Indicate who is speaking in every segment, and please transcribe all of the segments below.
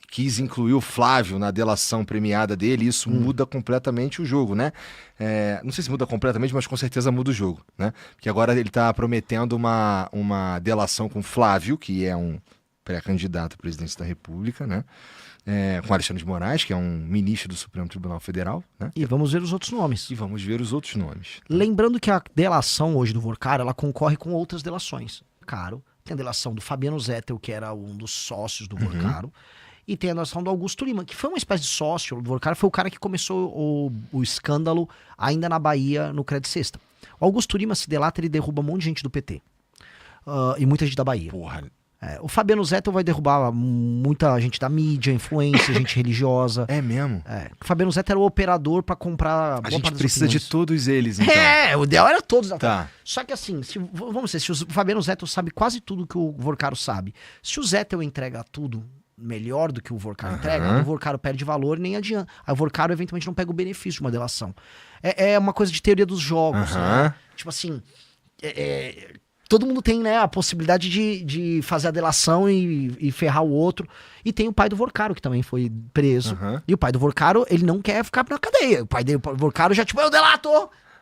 Speaker 1: quis incluir o Flávio na delação premiada dele, isso muda completamente o jogo, né? Não sei se muda completamente, mas com certeza muda o jogo, né? Porque agora ele está prometendo uma delação com o Flávio, que é um pré-candidato à presidência da República, né? Com Alexandre de Moraes, que é um ministro do Supremo Tribunal Federal, né?
Speaker 2: E vamos ver os outros nomes.
Speaker 1: E vamos ver os outros nomes. Tá?
Speaker 2: Lembrando que a delação hoje do Vorcaro, ela concorre com outras delações. Tem a delação do Fabiano Zettel, que era um dos sócios do Vorcaro, e tem a delação do Augusto Lima, que foi uma espécie de sócio do Vorcaro, foi o cara que começou o escândalo ainda na Bahia, no Credit Sexta. O Augusto Lima se delata, ele derruba um monte de gente do PT. E muita gente da Bahia.
Speaker 1: Porra.
Speaker 2: O Fabiano Zettel vai derrubar muita gente da mídia, influência, gente religiosa.
Speaker 1: É mesmo?
Speaker 2: O Fabiano Zettel era o operador pra comprar...
Speaker 1: A gente precisa de todos eles, então.
Speaker 2: O ideal era todos.
Speaker 1: Tá.
Speaker 2: Só que assim, vamos dizer, se o Fabiano Zettel sabe quase tudo que o Vorcaro sabe, se o Zettel entrega tudo melhor do que o Vorcaro entrega, o Vorcaro perde valor e nem adianta. Aí o Vorcaro eventualmente não pega o benefício de uma delação. É uma coisa de teoria dos jogos, né? Tipo assim... todo mundo tem, né, a possibilidade de fazer a delação e ferrar o outro. E tem o pai do Vorcaro, que também foi preso. E o pai do Vorcaro, ele não quer ficar na cadeia. O pai do Vorcaro já, tipo, eu delato!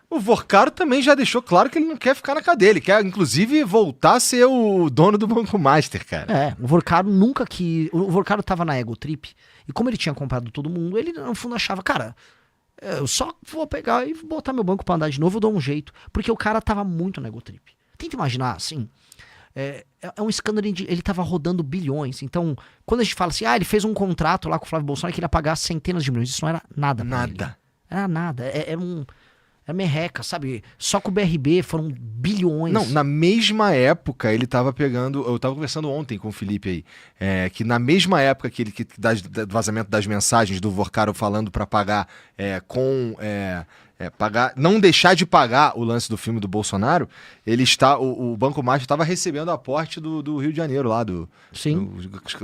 Speaker 1: O Vorcaro também já deixou claro que ele não quer ficar na cadeia. Ele quer, inclusive, voltar a ser o dono do Banco Master, cara.
Speaker 2: O Vorcaro nunca quis... O Vorcaro tava na Ego Trip. E como ele tinha comprado todo mundo, ele, no fundo, achava, cara... Eu só vou pegar e botar meu banco pra andar de novo, eu dou um jeito. Porque o cara tava muito na Ego Trip. Tenta imaginar, assim, é um escândalo, ele tava rodando bilhões. Então, quando a gente fala assim, ele fez um contrato lá com o Flávio Bolsonaro que ele ia pagar centenas de milhões, isso não era nada pra ele. Era nada, era merreca, sabe? Só com o BRB foram bilhões.
Speaker 1: Não, na mesma época ele tava pegando, eu tava conversando ontem com o Felipe aí, que na mesma época que ele do vazamento das mensagens do Vorcaro falando pra pagar pagar, não deixar de pagar o lance do filme do Bolsonaro, o Banco Master estava recebendo aporte do Rio de Janeiro lá,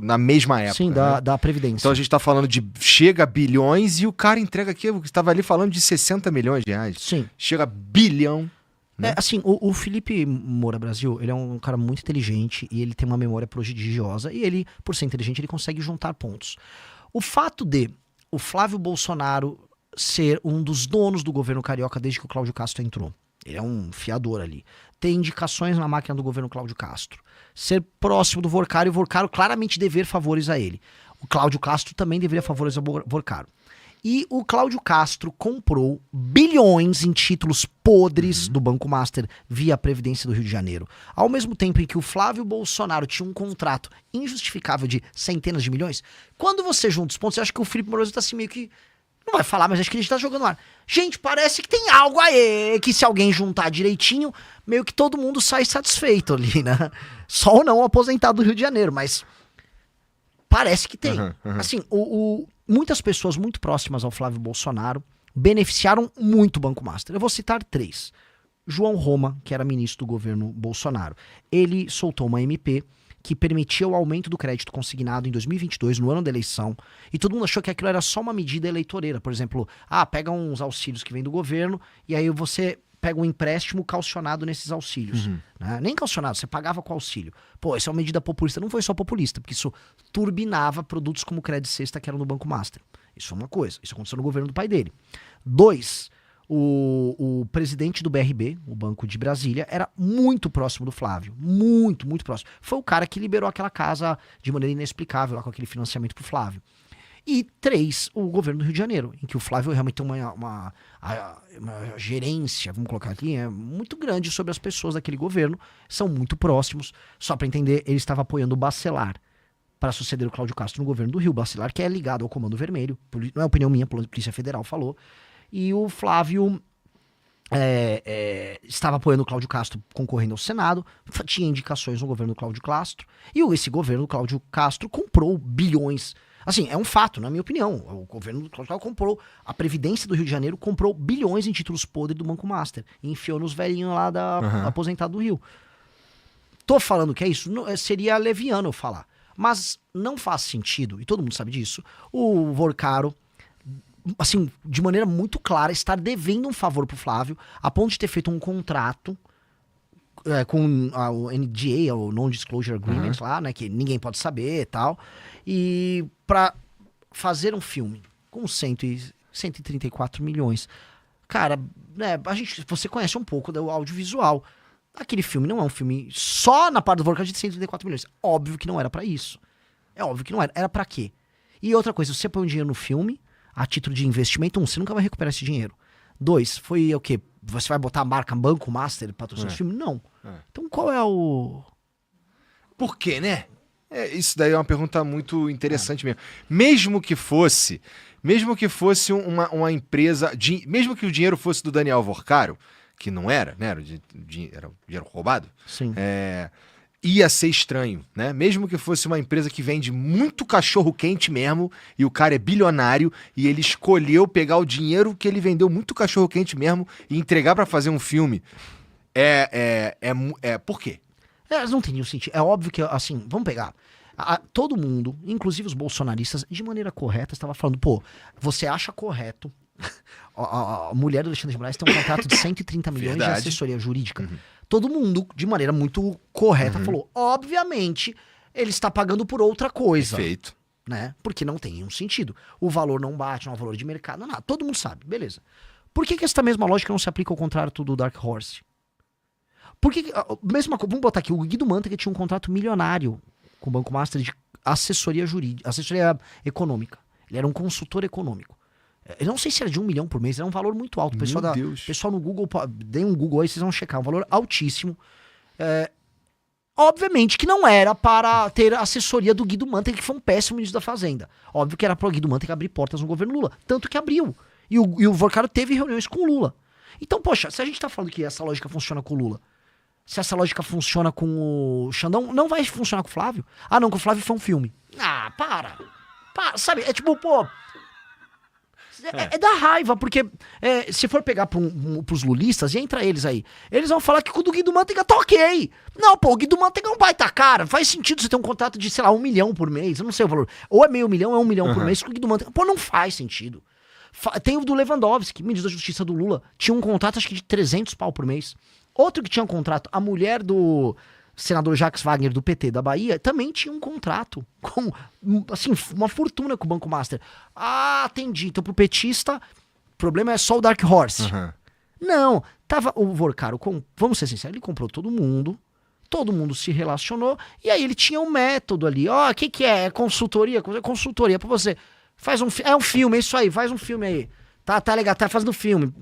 Speaker 1: na mesma época.
Speaker 2: Sim,
Speaker 1: né?
Speaker 2: da Previdência.
Speaker 1: Então a gente está falando de chega a bilhões e o cara entrega aqui, estava ali falando de 60 milhões de reais.
Speaker 2: Sim.
Speaker 1: Chega a bilhão. Né?
Speaker 2: Assim, o Felipe Moura Brasil, ele é um cara muito inteligente e ele tem uma memória prodigiosa e ele, por ser inteligente, ele consegue juntar pontos. O fato de o Flávio Bolsonaro ser um dos donos do governo carioca desde que o Cláudio Castro entrou. Ele é um fiador ali. Tem indicações na máquina do governo Cláudio Castro. Ser próximo do Vorcaro e o Vorcaro claramente dever favores a ele. O Cláudio Castro também deveria favores ao Vorcaro. E o Cláudio Castro comprou bilhões em títulos podres do Banco Master via Previdência do Rio de Janeiro. Ao mesmo tempo em que o Flávio Bolsonaro tinha um contrato injustificável de centenas de milhões, quando você junta os pontos, você acha que o Felipe Moroso tá assim meio que... Não vai falar, mas acho que a gente tá jogando no ar. Gente, parece que tem algo aí, que se alguém juntar direitinho, meio que todo mundo sai satisfeito ali, né? Só ou não o aposentado do Rio de Janeiro, mas parece que tem. Assim, muitas pessoas muito próximas ao Flávio Bolsonaro beneficiaram muito o Banco Master. Eu vou citar 3. João Roma, que era ministro do governo Bolsonaro. Ele soltou uma MP que permitia o aumento do crédito consignado em 2022, no ano da eleição, e todo mundo achou que aquilo era só uma medida eleitoreira. Por exemplo, pega uns auxílios que vem do governo, e aí você pega um empréstimo calcionado nesses auxílios. Né? Nem calcionado, você pagava com auxílio. Pô, essa é uma medida populista. Não foi só populista, porque isso turbinava produtos como o Credit Sexta, que eram no Banco Master. Isso é uma coisa. Isso aconteceu no governo do pai dele. 2, o presidente do BRB, o Banco de Brasília, era muito próximo do Flávio. Muito, muito próximo. Foi o cara que liberou aquela casa de maneira inexplicável, lá com aquele financiamento pro Flávio. E 3, o governo do Rio de Janeiro, em que o Flávio realmente tem uma gerência, vamos colocar aqui, muito grande sobre as pessoas daquele governo, são muito próximos. Só para entender, ele estava apoiando o Bacelar para suceder o Cláudio Castro no governo do Rio. Bacelar, que é ligado ao Comando Vermelho, não é opinião minha, a Polícia Federal falou. E o Flávio estava apoiando o Cláudio Castro concorrendo ao Senado, tinha indicações no governo do Cláudio Castro, e esse governo do Cláudio Castro comprou bilhões. Assim, é um fato, na minha opinião. O governo do Cláudio Castro comprou, a Previdência do Rio de Janeiro comprou bilhões em títulos podres do Banco Master, e enfiou nos velhinhos lá da aposentado do Rio. Tô falando que é isso, seria leviano eu falar. Mas não faz sentido, e todo mundo sabe disso, o Vorcaro, assim, de maneira muito clara, estar devendo um favor pro Flávio, a ponto de ter feito um contrato com o NDA, o Non-Disclosure Agreement lá, né? Que ninguém pode saber e tal. E pra fazer um filme com 134 milhões. Cara, né, você conhece um pouco do audiovisual. Aquele filme não é um filme só na parte do Vorkar de 134 milhões. Óbvio que não era pra isso. É óbvio que não era. Era pra quê? E outra coisa, você põe um dinheiro no filme, a título de investimento, você nunca vai recuperar esse dinheiro. 2, foi o quê? Você vai botar a marca Banco Master patrocinar esse filme? Não. Então qual é o...
Speaker 1: Por quê, né? Isso daí é uma pergunta muito interessante mesmo. Mesmo que fosse uma empresa... Mesmo que o dinheiro fosse do Daniel Vorcaro, que não era, né? Era dinheiro roubado.
Speaker 2: Sim.
Speaker 1: Ia ser estranho, né? Mesmo que fosse uma empresa que vende muito cachorro-quente mesmo, e o cara é bilionário, e ele escolheu pegar o dinheiro que ele vendeu muito cachorro-quente mesmo e entregar pra fazer um filme. Por quê?
Speaker 2: Não tem nenhum sentido. É óbvio que, assim, vamos pegar. Todo mundo, inclusive os bolsonaristas, de maneira correta, estava falando, pô, você acha correto a mulher do Alexandre de Moraes tem um contrato de 130 milhões de assessoria jurídica. Todo mundo, de maneira muito correta, falou, obviamente, ele está pagando por outra coisa.
Speaker 1: Perfeito.
Speaker 2: Né? Porque não tem nenhum sentido. O valor não bate, não é um valor de mercado, não é nada. Todo mundo sabe, beleza. Por que essa mesma lógica não se aplica ao contrato do Dark Horse? Vamos botar aqui, o Guido Mantega tinha um contrato milionário com o Banco Master de assessoria jurídica, assessoria econômica. Ele era um consultor econômico. Eu não sei se era de 1 milhão por mês, era um valor muito alto. Pessoal no Google, deem um Google aí, vocês vão checar, um valor altíssimo. Obviamente que não era para ter a assessoria do Guido Mantega, que foi um péssimo ministro da Fazenda. Óbvio que era para o Guido Mantega abrir portas no governo Lula. Tanto que abriu. E o Vorcaro teve reuniões com o Lula. Então, poxa, se a gente tá falando que essa lógica funciona com o Lula, se essa lógica funciona com o Xandão, não vai funcionar com o Flávio? Ah, não, com o Flávio foi um filme. Ah, para. Sabe, é tipo, pô... da raiva, porque se for pegar pros lulistas, e entra eles aí, eles vão falar que com o do Guido Mantega tá ok. Não, pô, o Guido Mantega é um baita cara. Faz sentido você ter um contrato de, sei lá, 1 milhão por mês. Eu não sei o valor. Ou é meio milhão, ou é 1 milhão por mês com o Guido Mantega. Pô, não faz sentido. Tem o do Lewandowski, ministro da Justiça do Lula. Tinha um contrato, acho que de 300 pau por mês. Outro que tinha um contrato, a mulher do senador Jacques Wagner, do PT da Bahia, também tinha um contrato com, assim, uma fortuna com o Banco Master. Ah, entendi. Então, pro petista, o problema é só o Dark Horse. Não, tava o Vorcaro, vamos ser sinceros, ele comprou todo mundo se relacionou, e aí ele tinha um método ali. Ó, o que é? É consultoria? Consultoria pra você. É um filme, é isso aí, faz um filme aí. Tá legal, tá fazendo filme.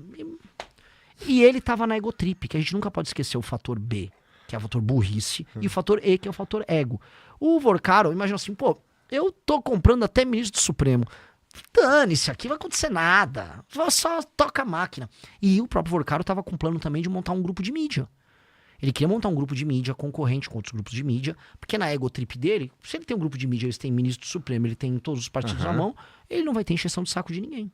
Speaker 2: E ele tava na egotrip, que a gente nunca pode esquecer o fator B, que é o fator burrice, e o fator E, que é o fator ego. O Vorcaro, imagina assim, pô, eu tô comprando até ministro do Supremo. Dane-se, aqui não vai acontecer nada. Só toca a máquina. E o próprio Vorcaro tava com plano também de montar um grupo de mídia. Ele queria montar um grupo de mídia concorrente com outros grupos de mídia, porque na egotrip dele, se ele tem um grupo de mídia, ele tem ministro do Supremo, ele tem todos os partidos na mão, ele não vai ter encheção de saco de ninguém.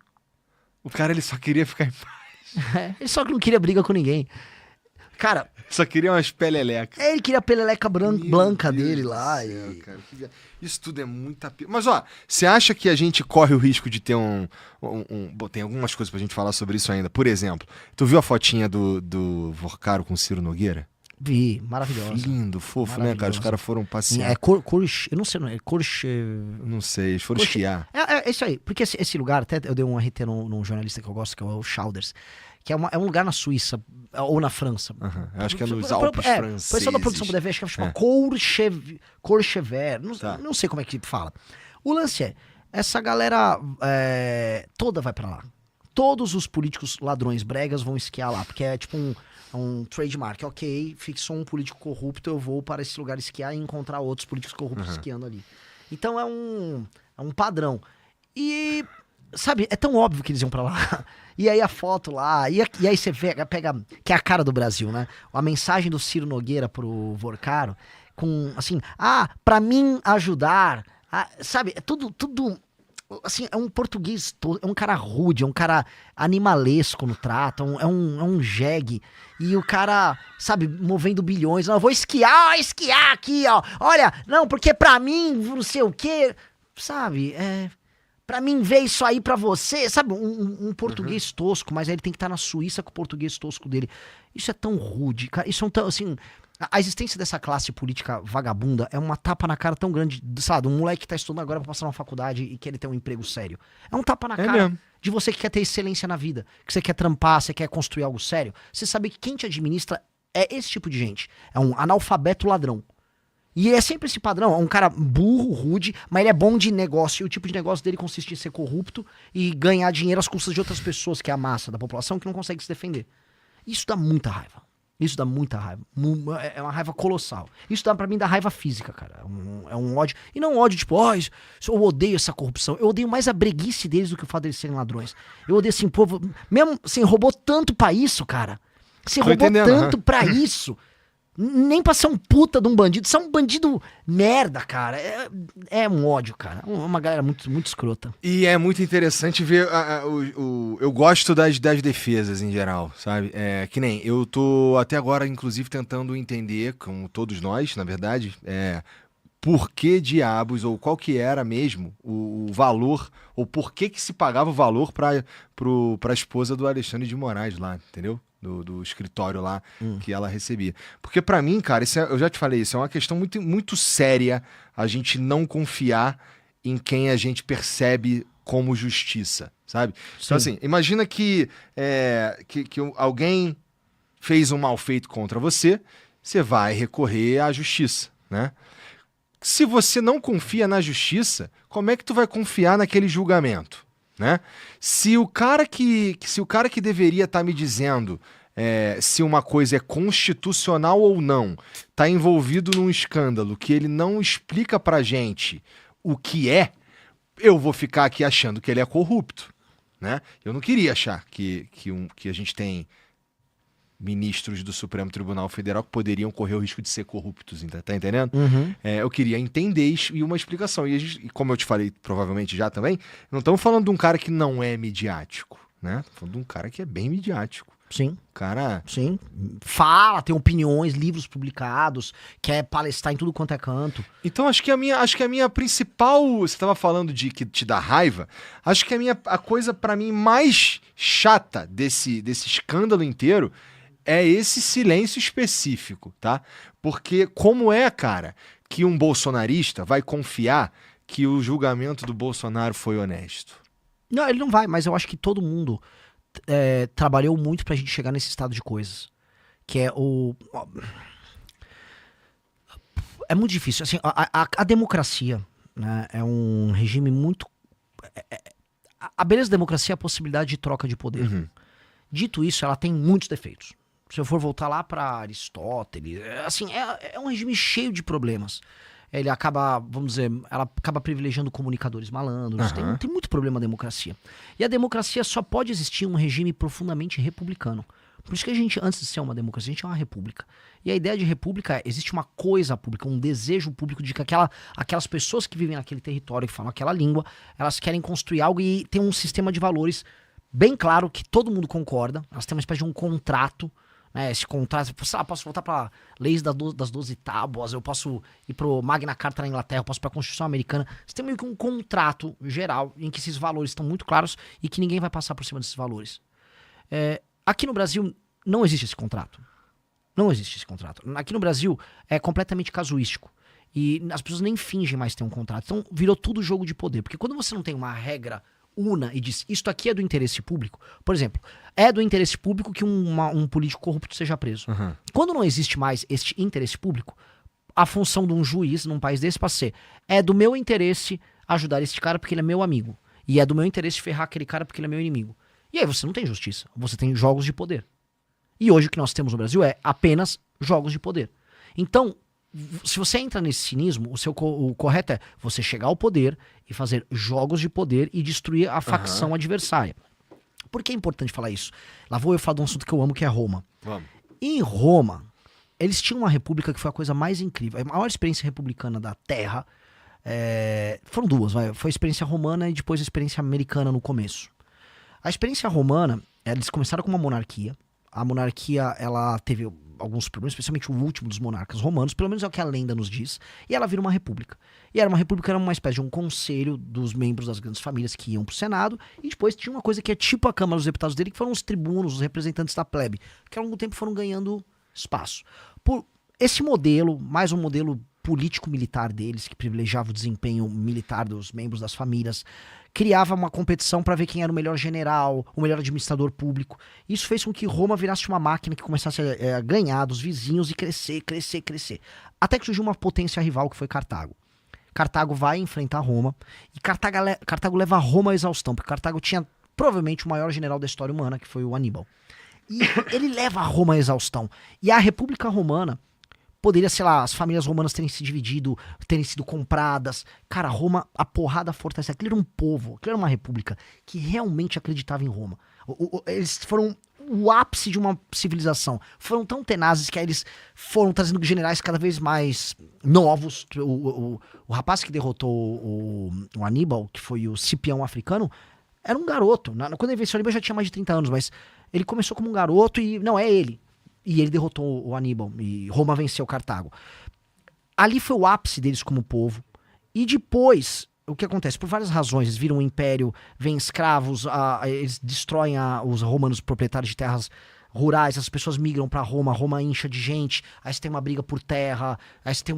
Speaker 1: O cara, ele só queria ficar em paz.
Speaker 2: Ele só não queria briga com ninguém. Cara...
Speaker 1: Só queria umas perelecas.
Speaker 2: Ele queria a peleleca branca dele lá.
Speaker 1: Céu, cara. Isso tudo é muita... Mas, ó, você acha que a gente corre o risco de ter Bom, tem algumas coisas pra gente falar sobre isso ainda. Por exemplo, tu viu a fotinha do Vorcaro com o Ciro Nogueira?
Speaker 2: Vi, maravilhosa.
Speaker 1: Lindo, fofo, né, cara? Os caras foram passear.
Speaker 2: Eu não sei, não é
Speaker 1: Não sei, eles foram esquiar.
Speaker 2: É isso aí, porque esse lugar, até eu dei um RT num jornalista que eu gosto, que é o Chauders, que é um lugar na Suíça, ou na França.
Speaker 1: Eu acho que é nos Alpes franceses.
Speaker 2: O pessoal da produção puder ver, acho que chama Courchevel, não sei como é que fala. O lance essa galera toda vai pra lá. Todos os políticos ladrões bregas vão esquiar lá, porque é tipo um trademark. Ok, fixou um político corrupto, eu vou para esse lugar esquiar e encontrar outros políticos corruptos esquiando ali. Então é um padrão. E, sabe, é tão óbvio que eles iam pra lá. E aí a foto lá, e aí você pega, que é a cara do Brasil, né? A mensagem do Ciro Nogueira pro Vorcaro, com assim, pra mim ajudar, sabe, é tudo, assim, é um português todo, é um cara rude, é um cara animalesco no trato, é um jegue, e o cara, sabe, movendo bilhões, não, eu vou esquiar aqui, ó, olha, não, porque pra mim, não sei o quê, sabe, pra mim ver isso aí pra você, sabe? Um português tosco, mas aí ele tem que estar na Suíça com o português tosco dele. Isso é tão rude, cara. Isso é tão, assim... A existência dessa classe política vagabunda é uma tapa na cara tão grande, sabe? Um moleque que tá estudando agora pra passar numa faculdade e querer ter um emprego sério. É um tapa na cara
Speaker 1: mesmo.
Speaker 2: de você que quer ter excelência na vida, que você quer trampar, você quer construir algo sério. Você sabe que quem te administra é esse tipo de gente. É um analfabeto ladrão. E é sempre esse padrão, é um cara burro, rude, mas ele é bom de negócio. E o tipo de negócio dele consiste em ser corrupto e ganhar dinheiro às custas de outras pessoas, que é a massa da população, que não consegue se defender. Isso dá muita raiva. Isso dá muita raiva. É uma raiva colossal. Isso dá pra mim dá raiva física, cara. É um ódio. E não um ódio tipo, eu odeio essa corrupção. Eu odeio mais a breguice deles do que o fato deles serem ladrões. Eu odeio assim, povo. Mesmo assim, roubou tanto pra isso, cara. Você roubou tanto pra isso. Nem pra ser um puta de um bandido. Você é um bandido merda, cara. É um ódio, cara. Uma galera muito, muito escrota.
Speaker 1: E é muito interessante ver. Eu gosto das defesas em geral, sabe? Que nem eu tô até agora, inclusive, tentando entender, como todos nós, na verdade, por que diabos, ou qual que era mesmo o valor, ou por que se pagava o valor pra esposa do Alexandre de Moraes lá, entendeu? Do escritório lá que ela recebia. Porque pra mim, cara, eu já te falei, isso é uma questão muito, muito séria, a gente não confiar em quem a gente percebe como justiça, sabe?
Speaker 2: Sim.
Speaker 1: Então assim, imagina que alguém fez um mal feito contra você, você vai recorrer à justiça, né? Se você não confia na justiça, como é que tu vai confiar naquele julgamento? Né? Se o cara que deveria estar me dizendo se uma coisa é constitucional ou não, está envolvido num escândalo que ele não explica pra gente o que eu vou ficar aqui achando que ele é corrupto, né? Eu não queria achar que a gente tem ministros do Supremo Tribunal Federal que poderiam correr o risco de ser corruptos, tá entendendo?
Speaker 2: Uhum.
Speaker 1: Eu queria entender e uma explicação. E como eu te falei, provavelmente já também, não estamos falando de um cara que não é midiático, né? Estamos falando de um cara que é bem midiático.
Speaker 2: Sim.
Speaker 1: Cara...
Speaker 2: Sim. Fala, tem opiniões, livros publicados, quer palestrar em tudo quanto é canto.
Speaker 1: Então acho que a minha principal... Você estava falando de que te dá raiva. Acho que a coisa para mim mais chata desse escândalo inteiro é esse silêncio específico, tá? Porque como cara, que um bolsonarista vai confiar que o julgamento do Bolsonaro foi honesto?
Speaker 2: Não, ele não vai, mas eu acho que todo mundo trabalhou muito pra gente chegar nesse estado de coisas. Que é é muito difícil. Assim, a democracia, né, é um regime muito... A beleza da democracia é a possibilidade de troca de poder.
Speaker 1: Uhum.
Speaker 2: Dito isso, ela tem muitos defeitos. Se eu for voltar lá para Aristóteles, assim, é um regime cheio de problemas. Ele acaba, vamos dizer, ela acaba privilegiando comunicadores malandros.
Speaker 1: Uhum.
Speaker 2: Tem muito problema a democracia. E a democracia só pode existir em um regime profundamente republicano. Por isso que a gente, antes de ser uma democracia, a gente é uma república. E a ideia de república existe uma coisa pública, um desejo público de que aquelas pessoas que vivem naquele território e falam aquela língua, elas querem construir algo e tem um sistema de valores bem claro que todo mundo concorda. Elas têm uma espécie de um contrato. Esse contrato, sei lá, posso voltar para leis das 12 tábuas, eu posso ir pro Magna Carta na Inglaterra, eu posso para a Constituição Americana. Você tem meio que um contrato geral em que esses valores estão muito claros e que ninguém vai passar por cima desses valores. Aqui no Brasil não existe esse contrato. Não existe esse contrato. Aqui no Brasil é completamente casuístico. E as pessoas nem fingem mais ter um contrato. Então virou tudo jogo de poder. Porque quando você não tem uma regra una e diz, isto aqui é do interesse público, por exemplo, é do interesse público que um político corrupto seja preso.
Speaker 1: Uhum.
Speaker 2: Quando não existe mais este interesse público, a função de um juiz num país desse passa a ser, é do meu interesse ajudar esse cara porque ele é meu amigo, e é do meu interesse ferrar aquele cara porque ele é meu inimigo. E aí você não tem justiça, você tem jogos de poder. E hoje o que nós temos no Brasil é apenas jogos de poder. Então, se você entra nesse cinismo, o correto é você chegar ao poder e fazer jogos de poder e destruir a facção adversária. Por que é importante falar isso? Lá vou eu falar de um assunto que eu amo, que é Roma.
Speaker 1: Vamos.
Speaker 2: Em Roma, eles tinham uma república que foi a coisa mais incrível. A maior experiência republicana da Terra foram duas. Foi a experiência romana e depois a experiência americana no começo. A experiência romana, eles começaram com uma monarquia. A monarquia, ela teve alguns problemas, especialmente o último dos monarcas romanos, pelo menos é o que a lenda nos diz, e ela vira uma república. E era uma espécie de um conselho dos membros das grandes famílias que iam pro Senado, e depois tinha uma coisa que é tipo a Câmara dos Deputados dele, que foram os tribunos, os representantes da plebe, que ao longo do tempo foram ganhando espaço. Por esse modelo, mais um modelo político-militar deles, que privilegiava o desempenho militar dos membros das famílias, criava uma competição para ver quem era o melhor general, o melhor administrador público. Isso fez com que Roma virasse uma máquina que começasse a ganhar dos vizinhos e crescer. Até que surgiu uma potência rival, que foi Cartago. Cartago vai enfrentar Roma, e Cartago leva Roma à exaustão, porque Cartago tinha provavelmente o maior general da história humana, que foi o Aníbal. E ele leva Roma à exaustão. E a República Romana poderia, sei lá, as famílias romanas terem se dividido, terem sido compradas. Cara, Roma, a porrada fortaleceu. Aquilo era um povo, aquilo era uma república que realmente acreditava em Roma. Eles foram o ápice de uma civilização. Foram tão tenazes que aí eles foram trazendo generais cada vez mais novos. O rapaz que derrotou o Aníbal, que foi o Cipião africano, era um garoto. Quando ele venceu o Aníbal já tinha mais de 30 anos, mas ele começou como um garoto e não é ele. E ele derrotou o Aníbal e Roma venceu Cartago. Ali foi o ápice deles como povo. E depois, o que acontece? Por várias razões, eles viram um império, vêm escravos, eles destroem os romanos proprietários de terras rurais, as pessoas migram para Roma, Roma incha de gente, aí você tem uma briga por terra, aí você tem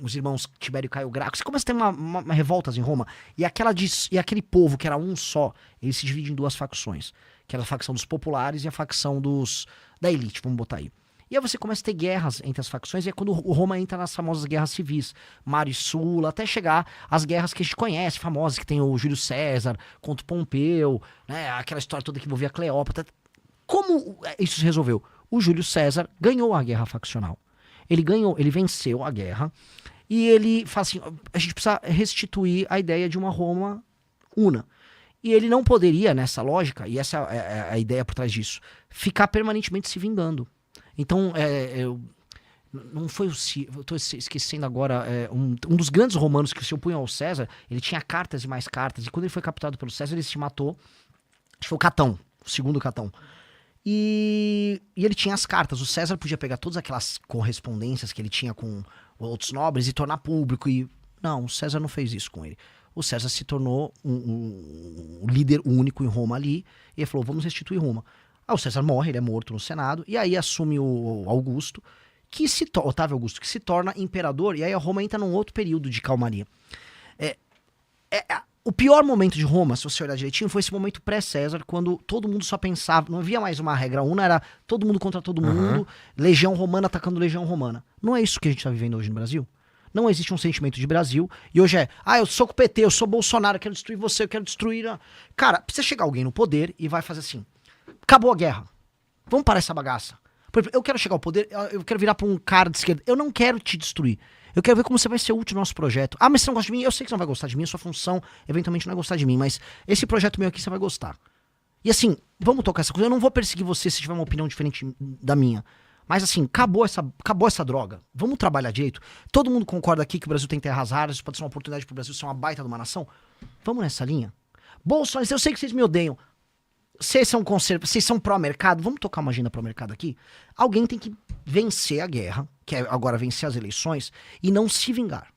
Speaker 2: os irmãos Tibério e Caio Graco, você começa a ter uma revoltas em Roma, e aquele povo que era um só, ele se divide em duas facções, que era a facção dos populares e a facção da elite, vamos botar aí. E aí você começa a ter guerras entre as facções, e é quando o Roma entra nas famosas guerras civis, Mário e Sula, até chegar às guerras que a gente conhece, famosas, que tem o Júlio César contra o Pompeu, né, aquela história toda que envolvia a Cleópatra. Como isso se resolveu? O Júlio César ganhou a guerra faccional. Ele venceu a guerra, e ele fala assim, a gente precisa restituir a ideia de uma Roma una. E ele não poderia, nessa lógica, e essa é a ideia por trás disso, ficar permanentemente se vingando. Então, não foi o Ciro, eu estou esquecendo agora, um dos grandes romanos que se opunham ao César, ele tinha cartas e mais cartas, e quando ele foi capturado pelo César, ele se matou, acho que foi o Catão, o segundo Catão. E ele tinha as cartas, o César podia pegar todas aquelas correspondências que ele tinha com outros nobres e tornar público, e não, o César não fez isso com ele. O César se tornou um líder único em Roma ali, e ele falou, vamos restituir Roma. O César morre, ele é morto no Senado, e aí assume o Augusto, Otávio Augusto, que se torna imperador, e aí a Roma entra num outro período de calmaria. O pior momento de Roma, se você olhar direitinho, foi esse momento pré-César, quando todo mundo só pensava, não havia mais uma regra una, era todo mundo contra todo mundo, legião romana atacando legião romana. Não é isso que a gente está vivendo hoje no Brasil? Não existe um sentimento de Brasil, e hoje eu sou com o PT, eu sou Bolsonaro, eu quero destruir você, eu quero destruir... Cara, precisa chegar alguém no poder e vai fazer assim, acabou a guerra, vamos parar essa bagaça. Por exemplo, eu quero chegar ao poder, eu quero virar pra um cara de esquerda, eu não quero te destruir, eu quero ver como você vai ser útil no nosso projeto. Ah, mas você não gosta de mim? Eu sei que você não vai gostar de mim, a sua função eventualmente não é gostar de mim, mas esse projeto meu aqui você vai gostar. E assim, vamos tocar essa coisa, eu não vou perseguir você se tiver uma opinião diferente da minha. Mas assim, acabou essa droga. Vamos trabalhar direito. Todo mundo concorda aqui que o Brasil tem terras raras, isso pode ser uma oportunidade pro Brasil ser uma baita de uma nação. Vamos nessa linha? Bolsonaro, eu sei que vocês me odeiam. Vocês são conservadores, vocês são pró-mercado. Vamos tocar uma agenda pró-mercado aqui? Alguém tem que vencer a guerra, que é agora vencer as eleições, e não se vingar.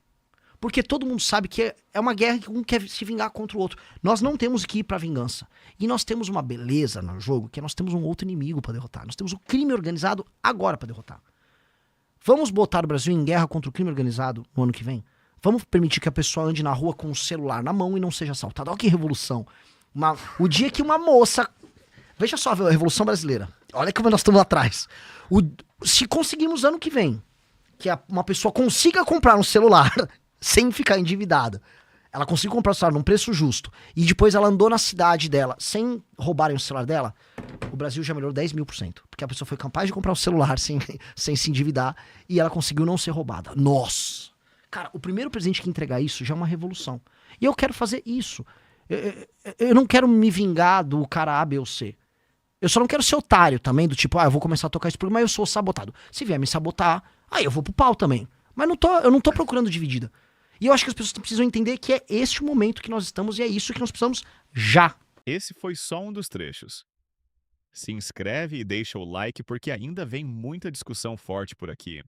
Speaker 2: Porque todo mundo sabe que é uma guerra que um quer se vingar contra o outro. Nós não temos que ir pra vingança. E nós temos uma beleza no jogo, que nós temos um outro inimigo pra derrotar. Nós temos o crime organizado agora pra derrotar. Vamos botar o Brasil em guerra contra o crime organizado no ano que vem? Vamos permitir que a pessoa ande na rua com o celular na mão e não seja assaltada. Olha que revolução. O dia que uma moça... Veja só a Revolução Brasileira. Olha como nós estamos atrás. Se conseguimos ano que vem que uma pessoa consiga comprar um celular sem ficar endividada, ela conseguiu comprar o celular num preço justo, e depois ela andou na cidade dela sem roubarem o celular dela, o Brasil já melhorou 10.000%. Porque a pessoa foi capaz de comprar o celular sem se endividar, e ela conseguiu não ser roubada. Nossa! Cara, o primeiro presidente que entregar isso já é uma revolução. E eu quero fazer isso. Eu não quero me vingar do cara A, B ou C. Eu só não quero ser otário também, do tipo, eu vou começar a tocar esse programa, mas eu sou sabotado. Se vier me sabotar, aí eu vou pro pau também. Mas eu não tô procurando dividida. E eu acho que as pessoas precisam entender que é este o momento que nós estamos, e é isso que nós precisamos já.
Speaker 3: Esse foi só um dos trechos. Se inscreve e deixa o like porque ainda vem muita discussão forte por aqui.